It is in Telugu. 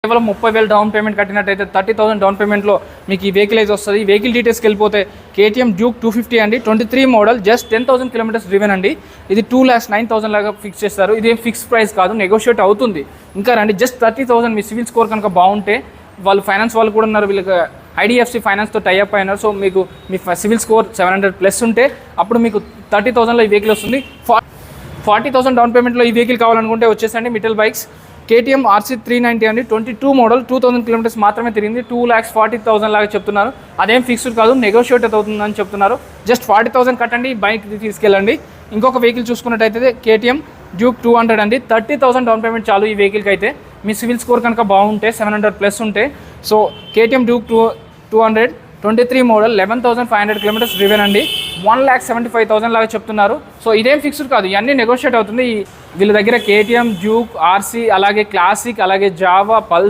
కేవలం 30,000 డౌన్ పేమెంట్ కట్టినట్టయితే 30,000 డౌన్ పేమెంట్లో మీకు ఈ వెహికల్ అయితే వస్తుంది. ఈ వెహికల్ డీటెయిల్స్కి వెళ్ళిపోతే KTM డ్యూక్ 250 అండి, 23 మోడల్, జస్ట్ 10,000 కిలోమీటర్స్ డ్రివెన్ అండి. ఇది 2,09,000 లాగా ఫిక్స్ చేస్తారు. ఇది ఏం ఫిక్స్ ప్రైస్ కాదు, నెగోషియేట్ అవుతుంది. ఇంకా రండి, జస్ట్ 30,000. మీ సివిల్ స్కోర్ కనుక బాగుంటే, వాళ్ళు ఫైనాన్స్ వాళ్ళు కూడా ఉన్నారు, వీళ్ళకి IDFC ఫైనాన్స్తో టైఅప్ అయినారు. సో మీకు మీ సివిల్ స్కోర్ 700+ ఉంటే అప్పుడు మీకు 30,000లో ఈ వెహికల్ వస్తుంది. 40,000 డౌన్ పేమెంట్లో ఈ వెహికల్ కావాలనుకుంటే వచ్చేసండి మిటల్ బైక్స్ KTM RC 390 అండి, 22 మోడల్, 2,000 కిలోమీటర్స్ మాత్రమే తిరిగింది. 2,40,000 లాగా చెప్తున్నారు. అదేం ఫిక్స్డ్ కాదు, నెగోషియేట్ అవుతుందని చెప్తున్నారు. జస్ట్ 40,000 కట్టండి, బైక్ తీసుకెళ్ళండి. ఇంకొక వెహికల్ చూసుకున్నట్టయితే KTM డ్యూక్ 200 అండి, 30,000 డౌన్ పేమెంట్ చాలు ఈ వెహికల్కి అయితే. మీ సివిల్ స్కోర్ కనుక బాగుంటే 700+ ఉంటే, so KTM Duke 200 23 model, 11,500 kilometres driven అండి, 1,75,000 లాగా చెప్తున్నారు. సో ఇదేం ఫిక్స్డ్ కాదు, ఇవన్నీ నెగోషియేట్ అవుతుంది. వీళ్ళ దగ్గర KTM డ్యూక్ RC, అలాగే క్లాసిక్, అలాగే జావా, పల్స్,